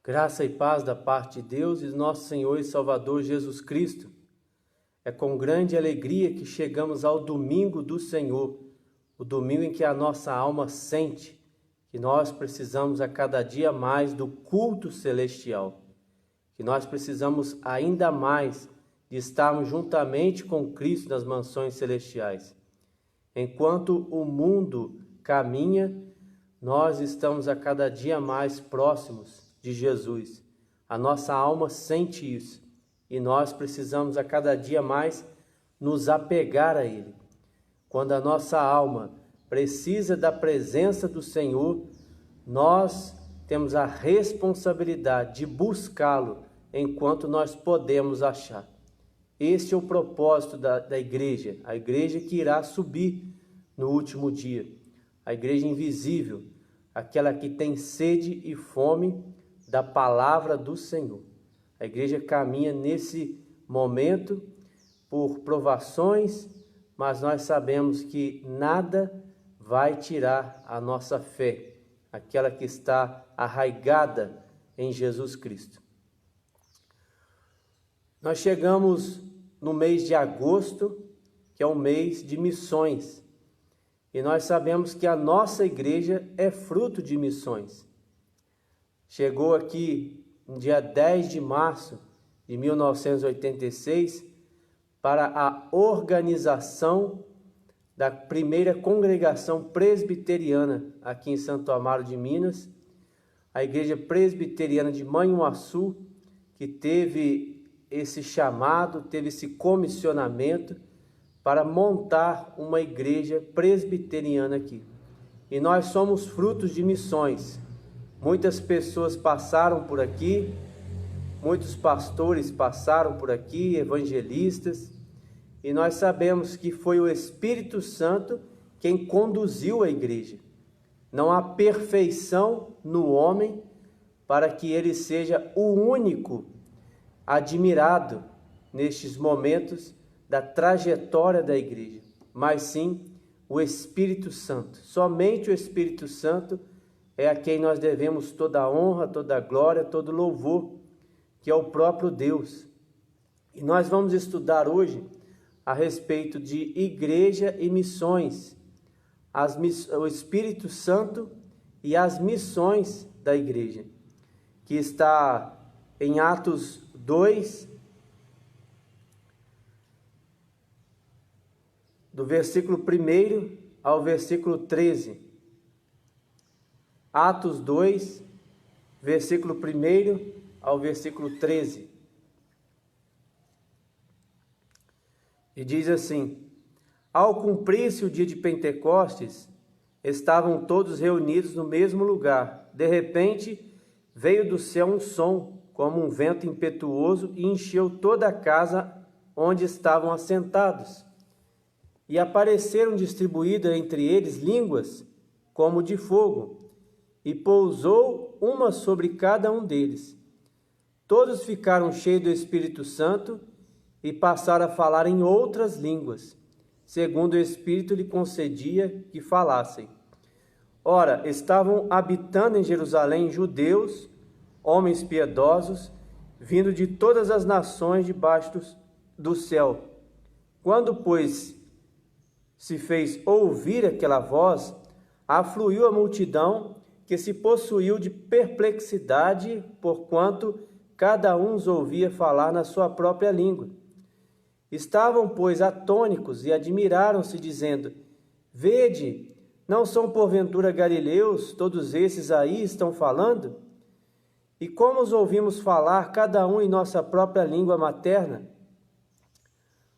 Graça e paz da parte de Deus e nosso Senhor e Salvador Jesus Cristo. É com grande alegria que chegamos ao domingo do Senhor, o domingo em que a nossa alma sente que nós precisamos a cada dia mais do culto celestial, que nós precisamos ainda mais de estarmos juntamente com Cristo nas mansões celestiais. Enquanto o mundo caminha, nós estamos a cada dia mais próximos de Jesus. A nossa alma sente isso e nós precisamos a cada dia mais nos apegar a Ele. Quando a nossa alma precisa da presença do Senhor, nós temos a responsabilidade de buscá-lo enquanto nós podemos achar. Este é o propósito da igreja, a igreja que irá subir no último dia, a igreja invisível, aquela que tem sede e fome da palavra do Senhor. A igreja caminha nesse momento por provações, mas nós sabemos que nada vai tirar a nossa fé, aquela que está arraigada em Jesus Cristo. Nós chegamos no mês de agosto, que é um mês de missões, e nós sabemos que a nossa igreja é fruto de missões. Chegou aqui no dia 10 de março de 1986 para a organização da primeira congregação presbiteriana aqui em Santo Amaro de Minas, a igreja presbiteriana de Manhuaçu, que teve esse chamado, teve esse comissionamento para montar uma igreja presbiteriana aqui. E nós somos frutos de missões. Muitas pessoas passaram por aqui, muitos pastores passaram por aqui, evangelistas, e nós sabemos que foi o Espírito Santo quem conduziu a igreja. Não há perfeição no homem para que ele seja o único admirado nestes momentos da trajetória da igreja, mas sim o Espírito Santo. Somente o Espírito Santo é a quem nós devemos toda a honra, toda a glória, todo louvor, que é o próprio Deus. E nós vamos estudar hoje a respeito de igreja e missões, o Espírito Santo e as missões da igreja, que está em Atos 2, do versículo 1 ao versículo 13. Atos 2, versículo 1 ao versículo 13. E diz assim: Ao cumprir-se o dia de Pentecostes, estavam todos reunidos no mesmo lugar. De repente, veio do céu um som, como um vento impetuoso, e encheu toda a casa onde estavam assentados. E apareceram distribuídas entre eles línguas, como de fogo, e pousou uma sobre cada um deles. Todos ficaram cheios do Espírito Santo e passaram a falar em outras línguas, segundo o Espírito lhe concedia que falassem. Ora, estavam habitando em Jerusalém judeus, homens piedosos, vindo de todas as nações debaixo do céu. Quando, pois, se fez ouvir aquela voz, afluiu a multidão, que se possuiu de perplexidade, porquanto cada um os ouvia falar na sua própria língua. Estavam, pois, atônicos e admiraram-se, dizendo: Vede, não são porventura galileus todos esses aí estão falando? E como os ouvimos falar, cada um em nossa própria língua materna?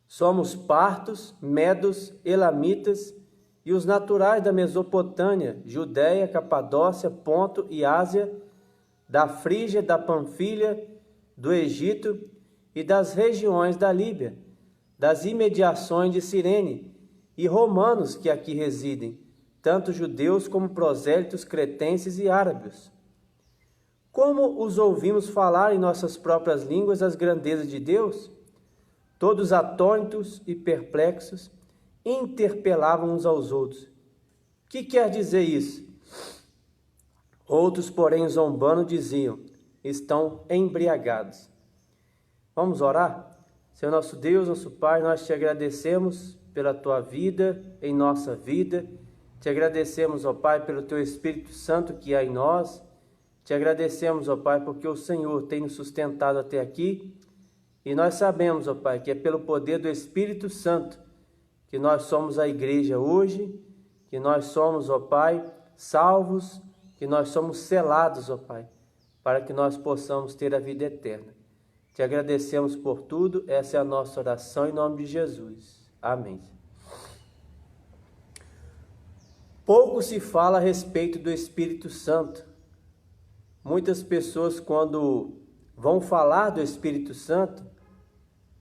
Somos partos, medos, elamitas, e os naturais da Mesopotâmia, Judéia, Capadócia, Ponto e Ásia, da Frígia, da Panfilha, do Egito e das regiões da Líbia, das imediações de Cirene, e romanos que aqui residem, tanto judeus como prosélitos, cretenses e árabes. Como os ouvimos falar em nossas próprias línguas as grandezas de Deus? Todos atônitos e perplexos, interpelavam uns aos outros: que quer dizer isso? Outros, porém, zombando, diziam: estão embriagados. Vamos orar? Senhor nosso Deus, nosso Pai, nós te agradecemos pela tua vida, em nossa vida. Te agradecemos, ó Pai, pelo teu Espírito Santo que há em nós. Te agradecemos, ó Pai, porque o Senhor tem nos sustentado até aqui. E nós sabemos, ó Pai, que é pelo poder do Espírito Santo que nós somos a igreja hoje, que nós somos, ó Pai, salvos, que nós somos selados, ó Pai, para que nós possamos ter a vida eterna. Te agradecemos por tudo, essa é a nossa oração em nome de Jesus. Amém. Pouco se fala a respeito do Espírito Santo. Muitas pessoas, quando vão falar do Espírito Santo,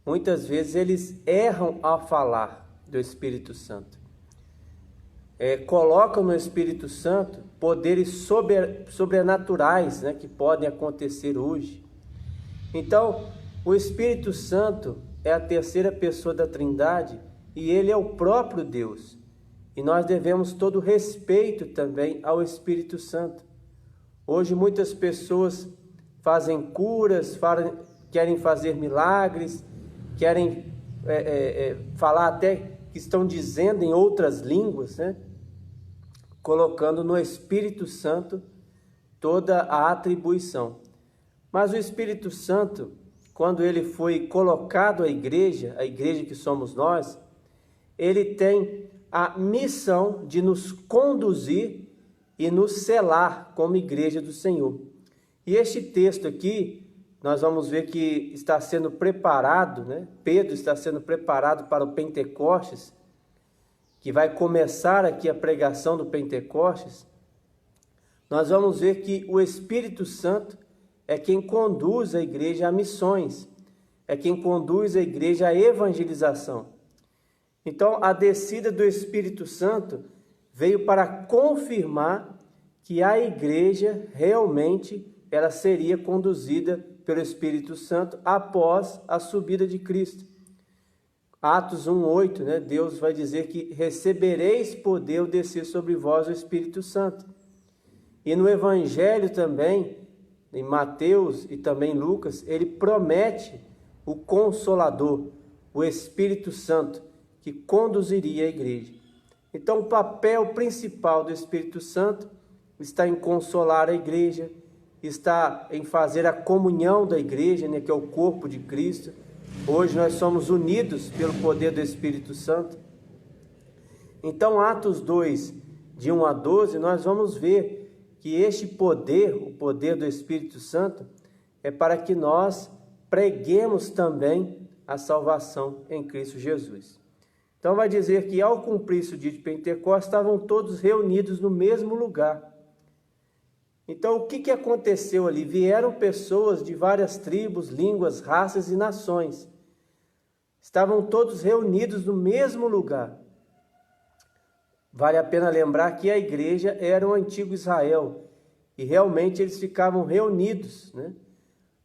muitas vezes eles erram ao falar do Espírito Santo. Colocam no Espírito Santo poderes sobrenaturais, né, que podem acontecer hoje. Então, o Espírito Santo é a terceira pessoa da Trindade e ele é o próprio Deus. E nós devemos todo respeito também ao Espírito Santo. Hoje muitas pessoas fazem curas, querem fazer milagres, querem falar até que estão dizendo em outras línguas, né? Colocando no Espírito Santo toda a atribuição. Mas o Espírito Santo, quando ele foi colocado à igreja que somos nós, ele tem a missão de nos conduzir e nos selar como igreja do Senhor. E este texto aqui, nós vamos ver que está sendo preparado, né? Pedro está sendo preparado para o Pentecostes, que vai começar aqui a pregação do Pentecostes. Nós vamos ver que o Espírito Santo é quem conduz a igreja a missões, é quem conduz a igreja à evangelização. Então, a descida do Espírito Santo veio para confirmar que a igreja realmente ela seria conduzida pelo Espírito Santo após a subida de Cristo. Atos 1:8, né? Deus vai dizer que recebereis poder ao descer sobre vós o Espírito Santo. E no Evangelho também, em Mateus e também Lucas, ele promete o Consolador, o Espírito Santo, que conduziria a igreja. Então, o papel principal do Espírito Santo está em consolar a igreja, está em fazer a comunhão da igreja, né, que é o corpo de Cristo. Hoje nós somos unidos pelo poder do Espírito Santo. Então, Atos 2, de 1 a 12, nós vamos ver que este poder, o poder do Espírito Santo, é para que nós preguemos também a salvação em Cristo Jesus. Então vai dizer que ao cumprir-se o dia de Pentecostes, estavam todos reunidos no mesmo lugar. Então o que aconteceu ali? Vieram pessoas de várias tribos, línguas, raças e nações. Estavam todos reunidos no mesmo lugar. Vale a pena lembrar que a igreja era o antigo Israel e realmente eles ficavam reunidos, né?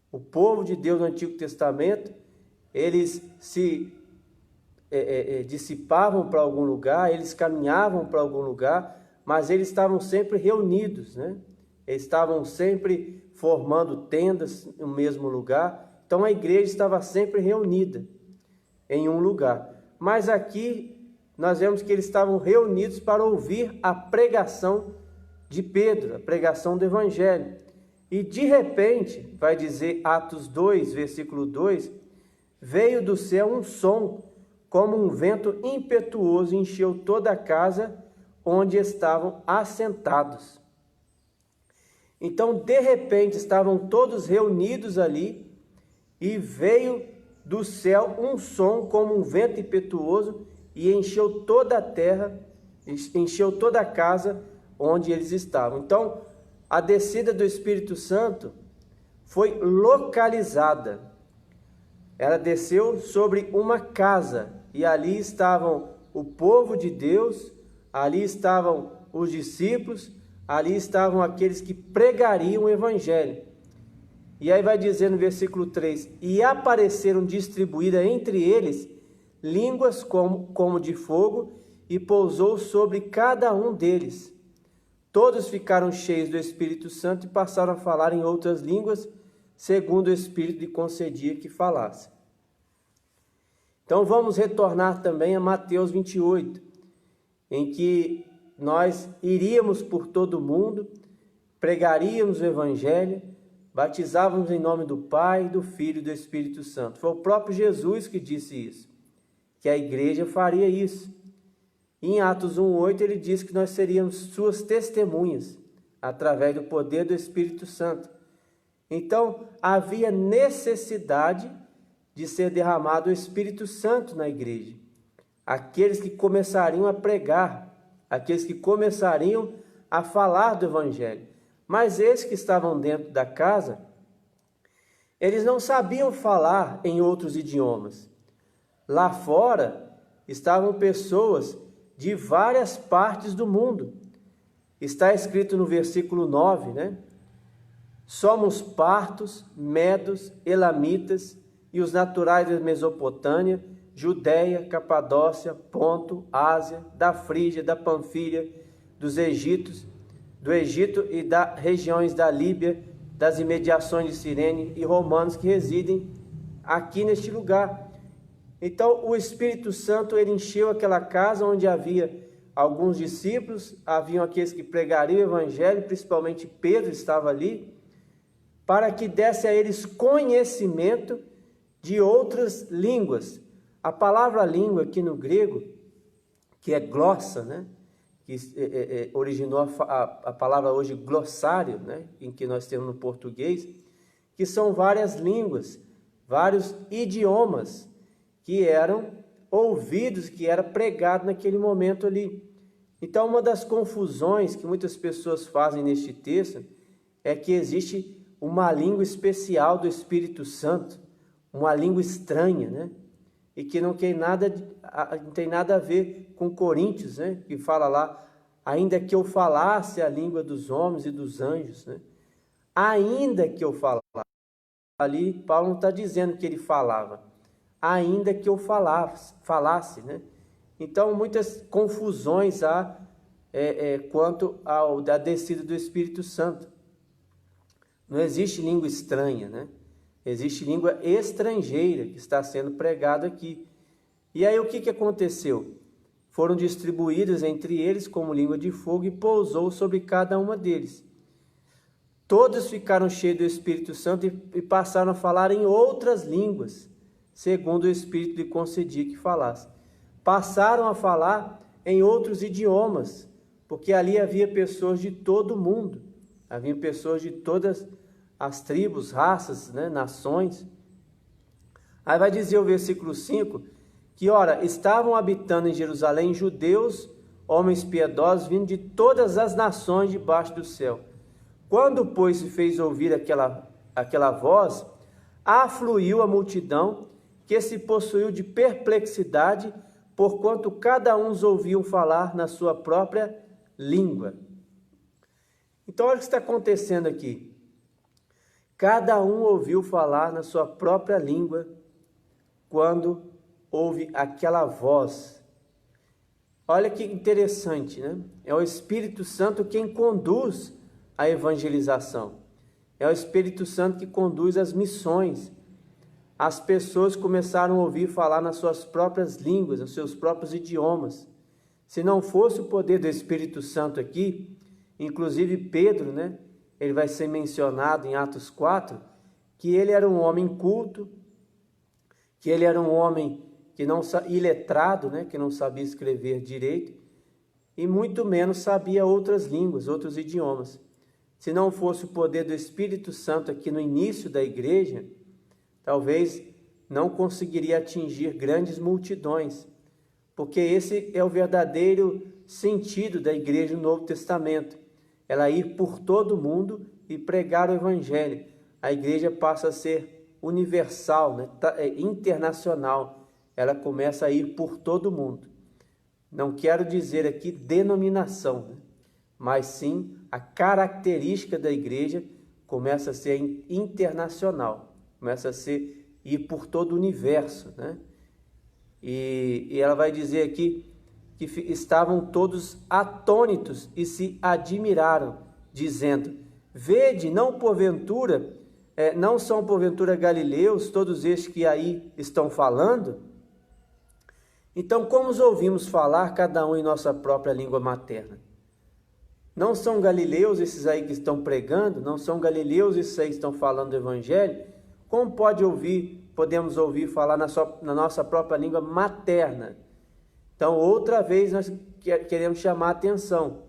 O povo de Deus no Antigo Testamento, eles se dissipavam para algum lugar, eles caminhavam para algum lugar, mas eles estavam sempre reunidos, né? Eles estavam sempre formando tendas no mesmo lugar, então a igreja estava sempre reunida em um lugar. Mas aqui nós vemos que eles estavam reunidos para ouvir a pregação de Pedro, a pregação do Evangelho. E de repente, vai dizer Atos 2, versículo 2, veio do céu um som, como um vento impetuoso, encheu toda a casa onde estavam assentados. Então, de repente, estavam todos reunidos ali, e veio do céu um som como um vento impetuoso, e encheu toda a terra, encheu toda a casa onde eles estavam. Então, a descida do Espírito Santo foi localizada. Ela desceu sobre uma casa, e ali estavam o povo de Deus, ali estavam os discípulos, ali estavam aqueles que pregariam o Evangelho. E aí vai dizer no versículo 3, e apareceram distribuídas entre eles línguas como de fogo, e pousou sobre cada um deles. Todos ficaram cheios do Espírito Santo e passaram a falar em outras línguas, segundo o Espírito lhe concedia que falasse. Então vamos retornar também a Mateus 28, em que nós iríamos por todo o mundo, pregaríamos o Evangelho, batizávamos em nome do Pai, do Filho e do Espírito Santo. Foi o próprio Jesus que disse isso, que a igreja faria isso. Em Atos 1:8 ele diz que nós seríamos suas testemunhas, através do poder do Espírito Santo. Então havia necessidade de ser derramado o Espírito Santo na igreja. Aqueles que começariam a pregar, aqueles que começariam a falar do Evangelho. Mas esses que estavam dentro da casa, eles não sabiam falar em outros idiomas. Lá fora estavam pessoas de várias partes do mundo. Está escrito no versículo 9, né? Somos partos, medos, elamitas e os naturais da Mesopotâmia, Judéia, Capadócia, Ponto, Ásia, da Frígia, da Panfilha, do Egito e das regiões da Líbia, das imediações de Cirene e romanos que residem aqui neste lugar. Então o Espírito Santo ele encheu aquela casa onde havia alguns discípulos, haviam aqueles que pregariam o Evangelho, principalmente Pedro estava ali, para que desse a eles conhecimento de outras línguas. A palavra língua aqui no grego, que é glossa, né? Que originou a palavra hoje glossário, né? Em que nós temos no português, que são várias línguas, vários idiomas que eram ouvidos, que era pregado naquele momento ali. Então, uma das confusões que muitas pessoas fazem neste texto é que existe uma língua especial do Espírito Santo, uma língua estranha, né? E que não tem nada a ver com Coríntios, né? Que fala lá, ainda que eu falasse a língua dos homens e dos anjos, né? Ainda que eu falasse. Ali Paulo não está dizendo que ele falava, ainda que eu falasse, né? Então muitas confusões há quanto à descida do Espírito Santo. Não existe língua estranha, né? Existe língua estrangeira que está sendo pregada aqui. E aí o que aconteceu? Foram distribuídas entre eles como língua de fogo e pousou sobre cada uma deles. Todos ficaram cheios do Espírito Santo e passaram a falar em outras línguas, segundo o Espírito lhe concedia que falasse. Passaram a falar em outros idiomas, porque ali havia pessoas de todo o mundo. Havia pessoas de todas as tribos, raças, né, nações. Aí vai dizer o versículo 5, que, ora, estavam habitando em Jerusalém judeus, homens piedosos, vindo de todas as nações debaixo do céu. Quando, pois, se fez ouvir aquela voz, afluiu a multidão, que se possuiu de perplexidade, porquanto cada um os ouviam falar na sua própria língua. Então, olha o que está acontecendo aqui. Cada um ouviu falar na sua própria língua quando houve aquela voz. Olha que interessante, né? É o Espírito Santo quem conduz a evangelização. É o Espírito Santo que conduz as missões. As pessoas começaram a ouvir falar nas suas próprias línguas, nos seus próprios idiomas. Se não fosse o poder do Espírito Santo aqui, inclusive Pedro, né? Ele vai ser mencionado em Atos 4, que ele era um homem culto, que ele era um homem que não iletrado, né, que não sabia escrever direito, e muito menos sabia outras línguas, outros idiomas. Se não fosse o poder do Espírito Santo aqui no início da igreja, talvez não conseguiria atingir grandes multidões, porque esse é o verdadeiro sentido da igreja no Novo Testamento. Ela ir por todo o mundo e pregar o Evangelho. A igreja passa a ser universal, né? Internacional. Ela começa a ir por todo o mundo. Não quero dizer aqui denominação, né? Mas sim a característica da igreja começa a ser internacional. Começa a ser ir por todo o universo, né? E ela vai dizer aqui que estavam todos atônitos e se admiraram, dizendo: vede, não porventura não são porventura galileus todos estes que aí estão falando? Então, como os ouvimos falar, cada um em nossa própria língua materna? Não são galileus esses aí que estão pregando? Não são galileus esses aí que estão falando do evangelho? Como podemos ouvir falar na nossa própria língua materna? Então, outra vez nós queremos chamar a atenção.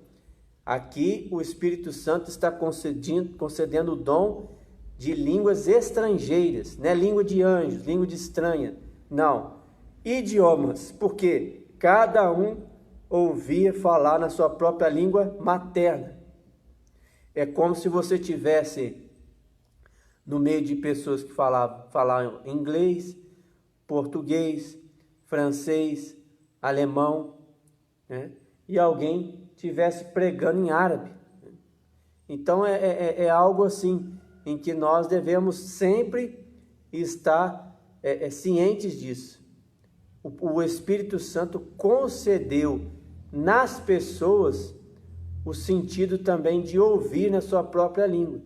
Aqui o Espírito Santo está concedendo o dom de línguas estrangeiras, não é língua de anjos, língua de estranha, não. Idiomas, porque cada um ouvia falar na sua própria língua materna. É como se você tivesse no meio de pessoas que falavam inglês, português, francês, alemão, né? E alguém estivesse pregando em árabe. Então é algo assim, em que nós devemos sempre estar cientes disso. O Espírito Santo concedeu nas pessoas o sentido também de ouvir na sua própria língua.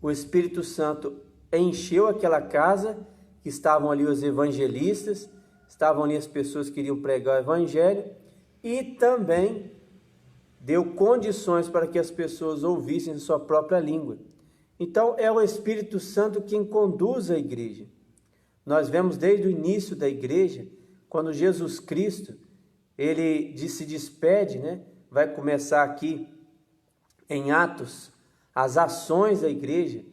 O Espírito Santo encheu aquela casa, que estavam ali os evangelistas, estavam ali as pessoas que queriam pregar o evangelho, e também deu condições para que as pessoas ouvissem a sua própria língua. Então é o Espírito Santo quem conduz a igreja. Nós vemos desde o início da igreja, quando Jesus Cristo, ele se despede, né? Vai começar aqui em Atos, as ações da igreja,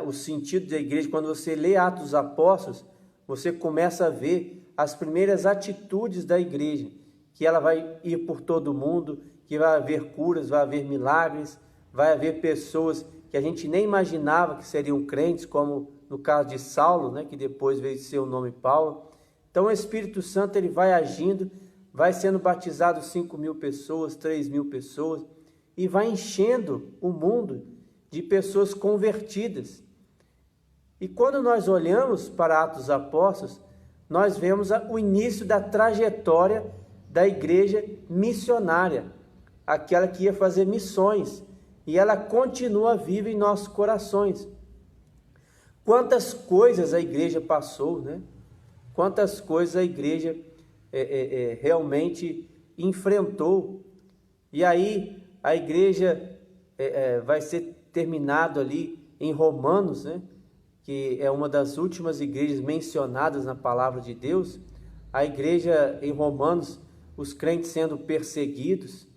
o sentido da igreja. Quando você lê Atos dos Apóstolos, você começa a ver as primeiras atitudes da igreja, que ela vai ir por todo mundo, que vai haver curas, vai haver milagres, vai haver pessoas que a gente nem imaginava que seriam crentes, como no caso de Saulo, né, que depois veio ser o nome Paulo. Então o Espírito Santo ele vai agindo, vai sendo batizado 5.000 pessoas, 3.000 pessoas, e vai enchendo o mundo de pessoas convertidas. E quando nós olhamos para Atos dos Apóstolos, nós vemos o início da trajetória da igreja missionária, aquela que ia fazer missões, e ela continua viva em nossos corações. Quantas coisas a igreja passou, né? Quantas coisas a igreja realmente enfrentou. E aí a igreja vai ser terminado ali em Romanos, né? Que é uma das últimas igrejas mencionadas na palavra de Deus. A igreja em Romanos, os crentes sendo perseguidos,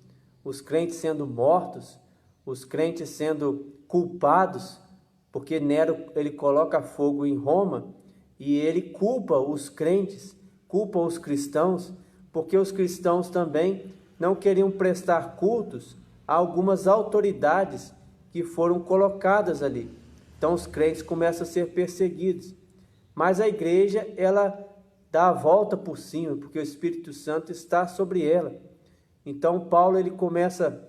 os crentes sendo mortos, os crentes sendo culpados, porque Nero ele coloca fogo em Roma e ele culpa os crentes, culpa os cristãos, porque os cristãos também não queriam prestar cultos a algumas autoridades que foram colocadas ali. Então os crentes começam a ser perseguidos. Mas a igreja, ela dá a volta por cima, porque o Espírito Santo está sobre ela. Então Paulo ele começa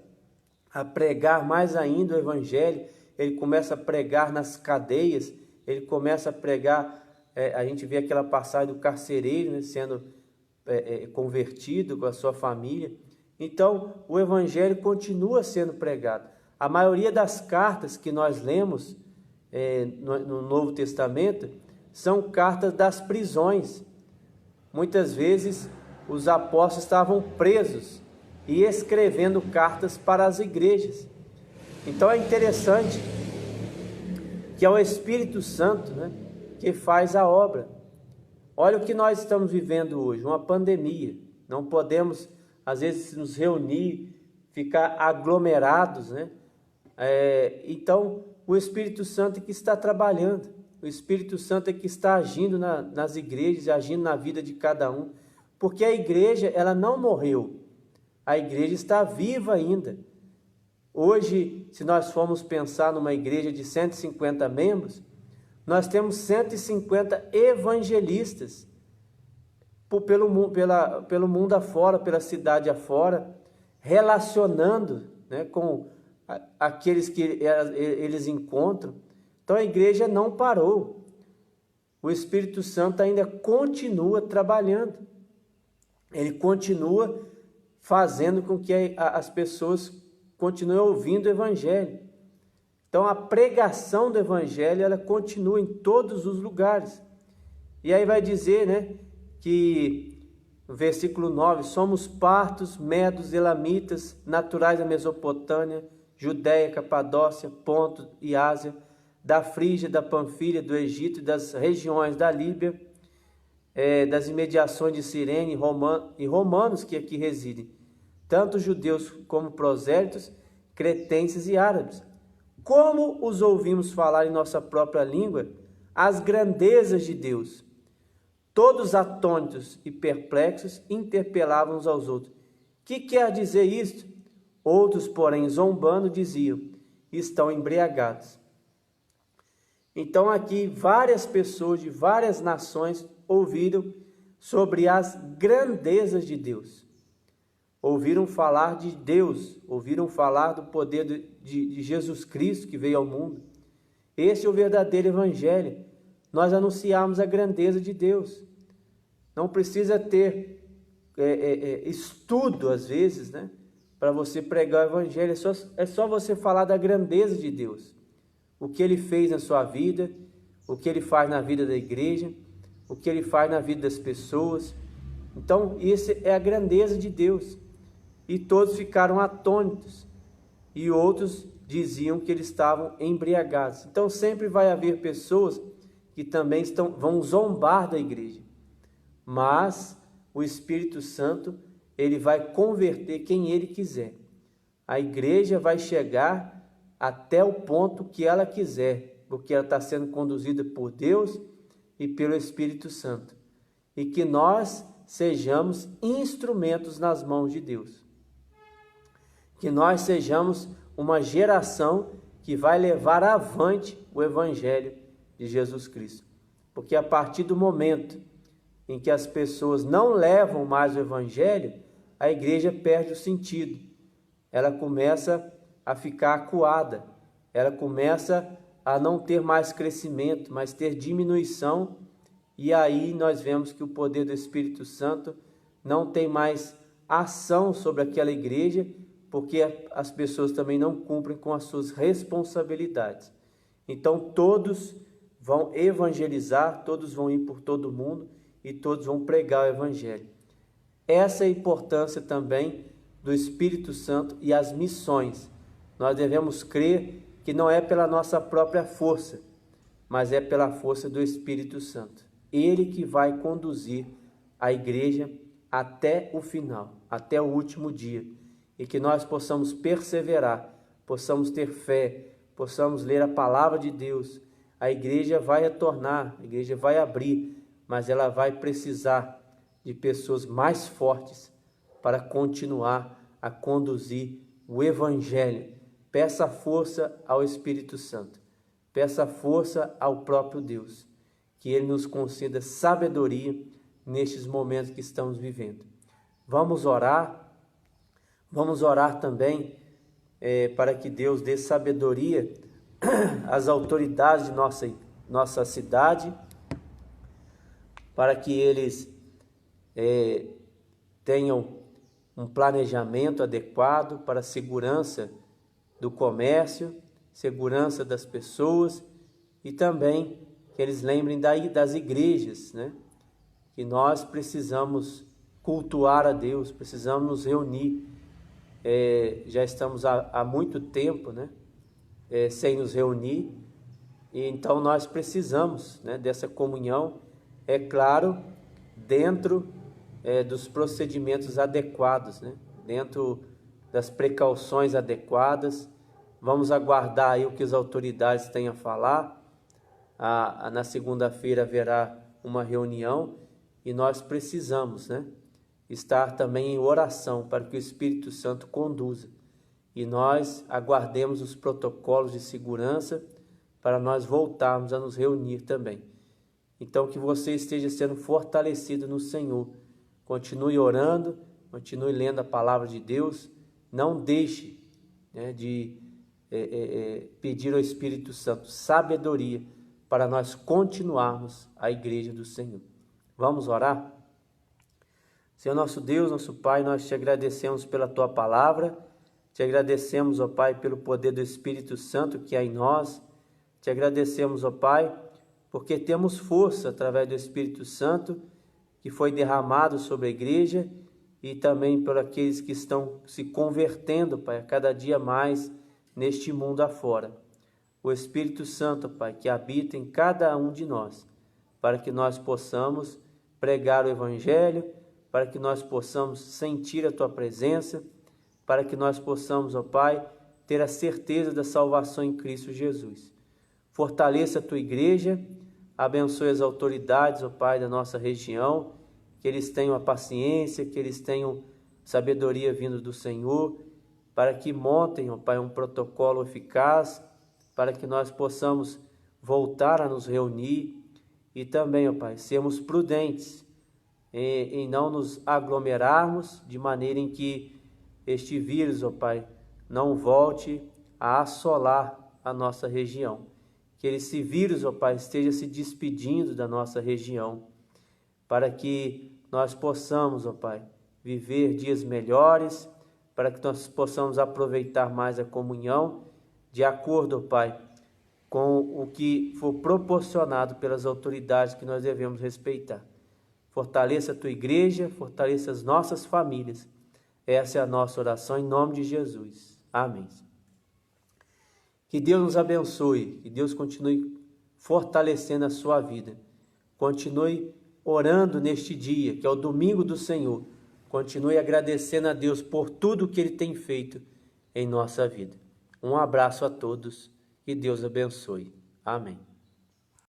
a pregar mais ainda o evangelho, ele começa a pregar nas cadeias, ele começa a pregar, a gente vê aquela passagem do carcereiro, né, sendo convertido com a sua família. Então o evangelho continua sendo pregado. A maioria das cartas que nós lemos no Novo Testamento são cartas das prisões. Muitas vezes os apóstolos estavam presos e escrevendo cartas para as igrejas. Então é interessante que é o Espírito Santo, né, que faz a obra. Olha o que nós estamos vivendo hoje, uma pandemia. Não podemos, às vezes, nos reunir, ficar aglomerados, né? Então, o Espírito Santo é que está trabalhando. O Espírito Santo é que está agindo nas igrejas, agindo na vida de cada um. Porque a igreja, ela não morreu. A igreja está viva ainda. Hoje, se nós formos pensar numa igreja de 150 membros, nós temos 150 evangelistas pelo mundo afora, pela cidade afora, relacionando, né, com aqueles que eles encontram. Então a igreja não parou. O Espírito Santo ainda continua trabalhando. Ele continua fazendo com que as pessoas continuem ouvindo o evangelho. Então a pregação do evangelho, ela continua em todos os lugares. E aí vai dizer, né, que no versículo 9, somos partos, medos, elamitas, naturais da Mesopotâmia, Judéia, Capadócia, Ponto e Ásia, da Frígia, da Panfilha, do Egito e das regiões da Líbia, das imediações de Cirene e romanos que aqui residem, tanto judeus como prosélitos, cretenses e árabes. Como os ouvimos falar em nossa própria língua as grandezas de Deus. Todos atônitos e perplexos interpelavam uns aos outros. Que quer dizer isto? Outros, porém, zombando, diziam: estão embriagados. Então aqui várias pessoas de várias nações ouviram sobre as grandezas de Deus. Ouviram falar de Deus, ouviram falar do poder de Jesus Cristo que veio ao mundo. Esse é o verdadeiro evangelho. Nós anunciamos a grandeza de Deus. Não precisa ter estudo, às vezes, né, para você pregar o evangelho. É só você falar da grandeza de Deus. O que Ele fez na sua vida, o que Ele faz na vida da igreja, o que Ele faz na vida das pessoas. Então, essa é a grandeza de Deus. E todos ficaram atônitos. E outros diziam que eles estavam embriagados. Então, sempre vai haver pessoas que também vão zombar da igreja. Mas o Espírito Santo, ele vai converter quem ele quiser. A igreja vai chegar até o ponto que ela quiser, porque ela está sendo conduzida por Deus e pelo Espírito Santo. E que nós sejamos instrumentos nas mãos de Deus. Que nós sejamos uma geração que vai levar avante o Evangelho de Jesus Cristo. Porque a partir do momento em que as pessoas não levam mais o Evangelho, a igreja perde o sentido. Ela começa a ficar acuada. Ela começa a não ter mais crescimento, mas ter diminuição. E aí nós vemos que o poder do Espírito Santo não tem mais ação sobre aquela igreja, porque as pessoas também não cumprem com as suas responsabilidades. Então todos vão evangelizar, todos vão ir por todo mundo e todos vão pregar o evangelho. Essa é a importância também do Espírito Santo e as missões. Nós devemos crer que não é pela nossa própria força, mas é pela força do Espírito Santo. Ele que vai conduzir a igreja até o final, até o último dia. E que nós possamos perseverar, possamos ter fé, possamos ler a palavra de Deus. A igreja vai retornar, a igreja vai abrir, mas ela vai precisar de pessoas mais fortes para continuar a conduzir o Evangelho. Peça força ao Espírito Santo, peça força ao próprio Deus, que Ele nos conceda sabedoria nestes momentos que estamos vivendo. Vamos orar também para que Deus dê sabedoria às autoridades de nossa cidade, para que eles tenham um planejamento adequado para a segurança do comércio, segurança das pessoas, e também que eles lembrem das igrejas, né? Que nós precisamos cultuar a Deus, precisamos nos reunir. Já estamos há muito tempo, né, sem nos reunir, e então nós precisamos, né, dessa comunhão, é claro, dentro dos procedimentos adequados, né, dentro das precauções adequadas. Vamos aguardar aí o que as autoridades têm a falar. Na segunda-feira haverá uma reunião e nós precisamos, né, estar também em oração para que o Espírito Santo conduza. E nós aguardemos os protocolos de segurança para nós voltarmos a nos reunir também. Então que você esteja sendo fortalecido no Senhor. Continue orando, continue lendo a palavra de Deus. Não deixe, né, de pedir ao Espírito Santo sabedoria para nós continuarmos a igreja do Senhor. Vamos orar? Senhor nosso Deus, nosso Pai, nós te agradecemos pela Tua palavra, Te agradecemos, ó Pai, pelo poder do Espírito Santo que há em nós. Te agradecemos, ó Pai, porque temos força através do Espírito Santo que foi derramado sobre a igreja e também por aqueles que estão se convertendo, Pai, a cada dia mais neste mundo afora. O Espírito Santo, Pai, que habita em cada um de nós, para que nós possamos pregar o Evangelho, para que nós possamos sentir a Tua presença, para que nós possamos, ó Pai, ter a certeza da salvação em Cristo Jesus. Fortaleça a Tua igreja, abençoe as autoridades, ó Pai, da nossa região, que eles tenham a paciência, que eles tenham sabedoria vindo do Senhor, para que montem, ó Pai, um protocolo eficaz, para que nós possamos voltar a nos reunir e também, ó Pai, sermos prudentes em não nos aglomerarmos, de maneira em que este vírus, ó Pai, não volte a assolar a nossa região. Que esse vírus, ó Pai, esteja se despedindo da nossa região, para que nós possamos, ó Pai, viver dias melhores, para que nós possamos aproveitar mais a comunhão, de acordo, ó Pai, com o que for proporcionado pelas autoridades que nós devemos respeitar. Fortaleça a Tua igreja, fortaleça as nossas famílias. Essa é a nossa oração em nome de Jesus. Amém. Que Deus nos abençoe, que Deus continue fortalecendo a sua vida. Continue orando neste dia, que é o domingo do Senhor. Continue agradecendo a Deus por tudo que Ele tem feito em nossa vida. Um abraço a todos, que Deus abençoe. Amém.